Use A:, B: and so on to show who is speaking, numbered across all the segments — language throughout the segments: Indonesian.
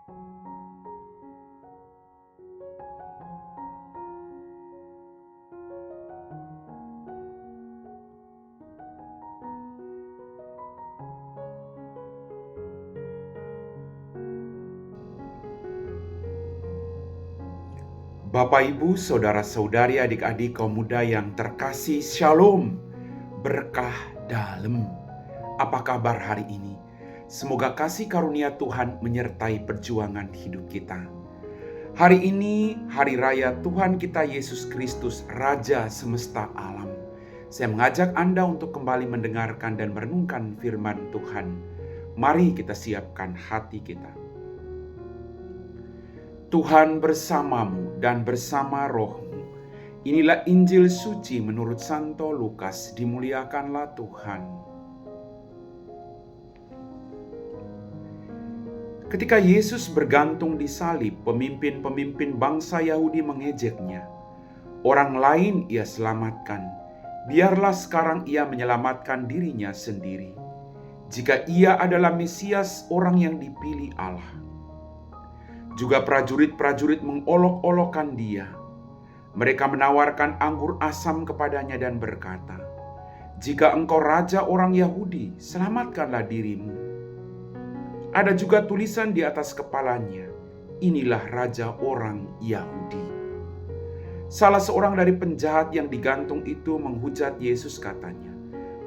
A: Bapak, Ibu, saudara-saudari, adik-adik kaum muda yang terkasih, Shalom, berkah dalam. Apa kabar hari ini? Semoga kasih karunia Tuhan menyertai perjuangan hidup kita. Hari ini, hari raya Tuhan kita Yesus Kristus, Raja semesta alam. Saya mengajak Anda untuk kembali mendengarkan dan merenungkan firman Tuhan. Mari kita siapkan hati kita. Tuhan bersamamu dan bersama rohmu. Inilah Injil suci menurut Santo Lukas. Dimuliakanlah Tuhan. Ketika Yesus bergantung di salib, pemimpin-pemimpin bangsa Yahudi mengejeknya. Orang lain ia selamatkan. Biarlah sekarang ia menyelamatkan dirinya sendiri. Jika ia adalah Mesias, orang yang dipilih Allah. Juga prajurit-prajurit mengolok-olokkan dia. Mereka menawarkan anggur asam kepadanya dan berkata, "Jika engkau raja orang Yahudi, selamatkanlah dirimu." Ada juga tulisan di atas kepalanya, "Inilah raja orang Yahudi." Salah seorang dari penjahat yang digantung itu menghujat Yesus, katanya,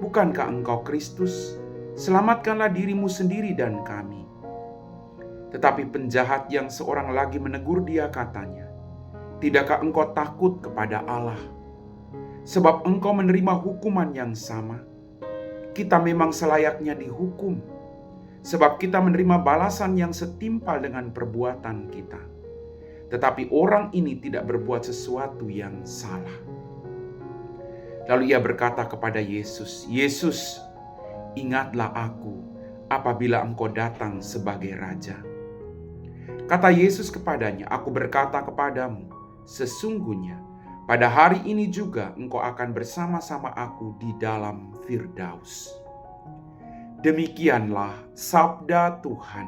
A: "Bukankah engkau Kristus? Selamatkanlah dirimu sendiri dan kami." Tetapi penjahat yang seorang lagi menegur dia, katanya, "Tidakkah engkau takut kepada Allah? Sebab engkau menerima hukuman yang sama. Kita memang selayaknya dihukum, sebab kita menerima balasan yang setimpal dengan perbuatan kita. Tetapi orang ini tidak berbuat sesuatu yang salah." Lalu ia berkata kepada Yesus, "Yesus, ingatlah aku apabila engkau datang sebagai raja." Kata Yesus kepadanya, "Aku berkata kepadamu, sesungguhnya pada hari ini juga engkau akan bersama-sama aku di dalam Firdaus." Demikianlah sabda Tuhan.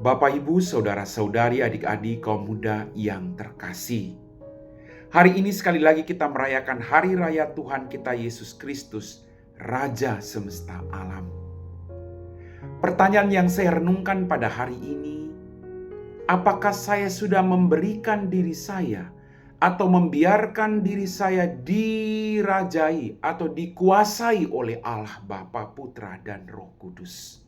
A: Bapak, Ibu, saudara-saudari, adik-adik kaum muda yang terkasih. Hari ini sekali lagi kita merayakan hari raya Tuhan kita Yesus Kristus, Raja semesta alam. Pertanyaan yang saya renungkan pada hari ini, apakah saya sudah memberikan diri saya atau membiarkan diri saya dirajai atau dikuasai oleh Allah Bapa, Putra, dan Roh Kudus?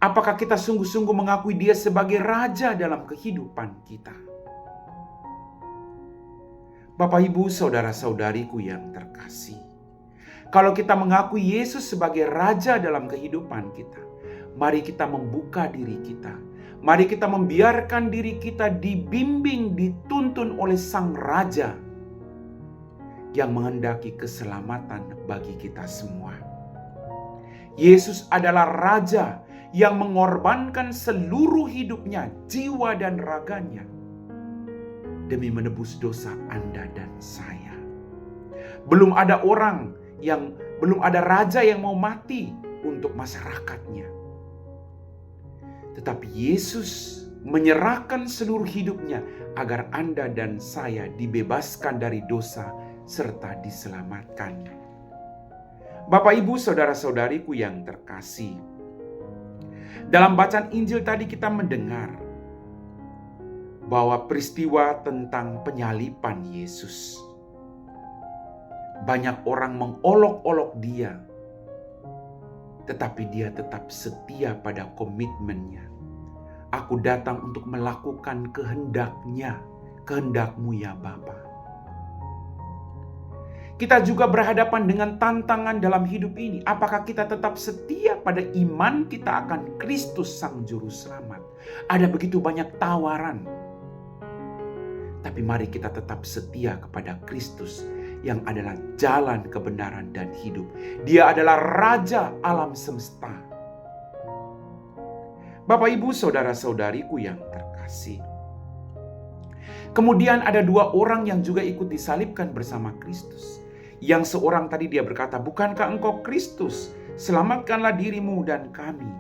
A: Apakah kita sungguh-sungguh mengakui Dia sebagai Raja dalam kehidupan kita? Bapak, Ibu, saudara-saudariku yang terkasih, kalau kita mengakui Yesus sebagai Raja dalam kehidupan kita, mari kita membuka diri kita. Mari kita membiarkan diri kita dibimbing, dituntun oleh Sang Raja yang menghendaki keselamatan bagi kita semua. Yesus adalah Raja yang mengorbankan seluruh hidupnya, jiwa dan raganya, demi menebus dosa Anda dan saya. Belum ada raja yang mau mati untuk masyarakatnya. Tetapi Yesus menyerahkan seluruh hidupnya agar Anda dan saya dibebaskan dari dosa serta diselamatkan. Bapak, Ibu, saudara-saudariku yang terkasih, dalam bacaan Injil tadi kita mendengar bahwa peristiwa tentang penyaliban Yesus. Banyak orang mengolok-olok dia, tetapi dia tetap setia pada komitmennya. "Aku datang untuk melakukan kehendaknya, kehendakmu ya Bapa." Kita juga berhadapan dengan tantangan dalam hidup ini. Apakah kita tetap setia pada iman kita akan Kristus Sang Juru Selamat? Ada begitu banyak tawaran. Tapi mari kita tetap setia kepada Kristus yang adalah jalan, kebenaran, dan hidup. Dia adalah Raja alam semesta. Bapak, Ibu, saudara-saudariku yang terkasih. Kemudian ada dua orang yang juga ikut disalibkan bersama Kristus. Yang seorang tadi dia berkata, bukankah engkau Kristus? Selamatkanlah dirimu dan kami.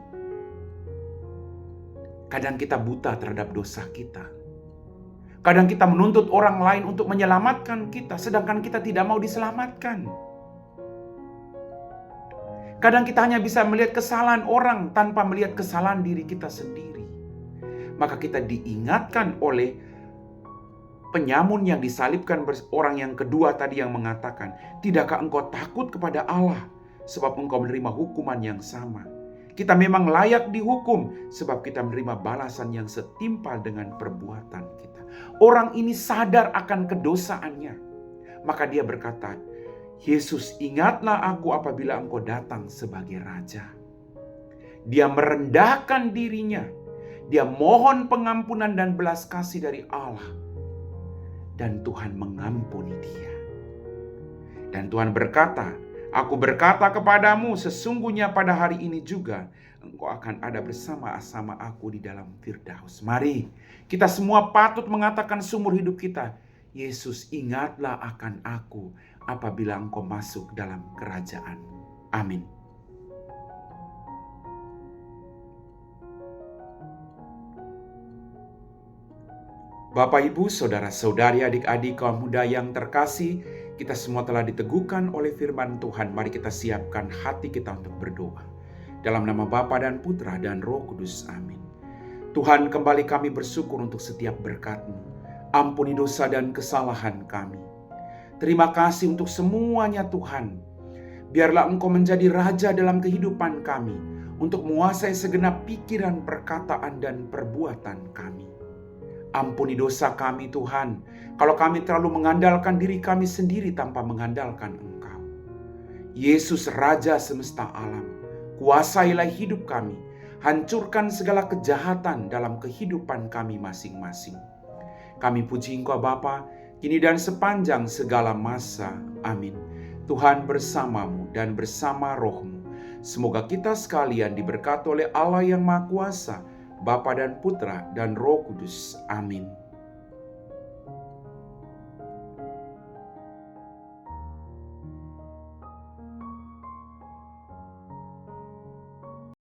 A: Kadang kita buta terhadap dosa kita. Kadang kita menuntut orang lain untuk menyelamatkan kita, sedangkan kita tidak mau diselamatkan. Kadang kita hanya bisa melihat kesalahan orang tanpa melihat kesalahan diri kita sendiri. Maka kita diingatkan oleh penyamun yang disalibkan, orang yang kedua tadi yang mengatakan, tidakkah engkau takut kepada Allah sebab engkau menerima hukuman yang sama? Kita memang layak dihukum sebab kita menerima balasan yang setimpal dengan perbuatan kita. Orang ini sadar akan kedosaannya. Maka dia berkata, Yesus, ingatlah aku apabila engkau datang sebagai Raja. Dia merendahkan dirinya. Dia mohon pengampunan dan belas kasih dari Allah. Dan Tuhan mengampuni dia. Dan Tuhan berkata, aku berkata kepadamu, sesungguhnya pada hari ini juga engkau akan ada bersama-sama aku di dalam Firdaus. Mari kita semua patut mengatakan seumur hidup kita, Yesus, ingatlah akan aku apabila engkau masuk dalam kerajaan. Amin. Bapak, Ibu, saudara-saudari, adik-adik, kaum muda yang terkasih, kita semua telah diteguhkan oleh firman Tuhan. Mari kita siapkan hati kita untuk berdoa. Dalam nama Bapa dan Putra dan Roh Kudus. Amin. Tuhan, kembali kami bersyukur untuk setiap berkat-Mu. Ampuni dosa dan kesalahan kami. Terima kasih untuk semuanya Tuhan. Biarlah Engkau menjadi Raja dalam kehidupan kami, untuk menguasai segenap pikiran, perkataan, dan perbuatan kami. Ampuni dosa kami Tuhan, kalau kami terlalu mengandalkan diri kami sendiri tanpa mengandalkan Engkau. Yesus Raja semesta alam, kuasailah hidup kami, hancurkan segala kejahatan dalam kehidupan kami masing-masing. Kami puji Engkau Bapa, kini dan sepanjang segala masa. Amin. Tuhan bersamamu dan bersama rohmu. Semoga kita sekalian diberkati oleh Allah yang Maha Kuasa, Bapa dan Putra dan Roh Kudus. Amin.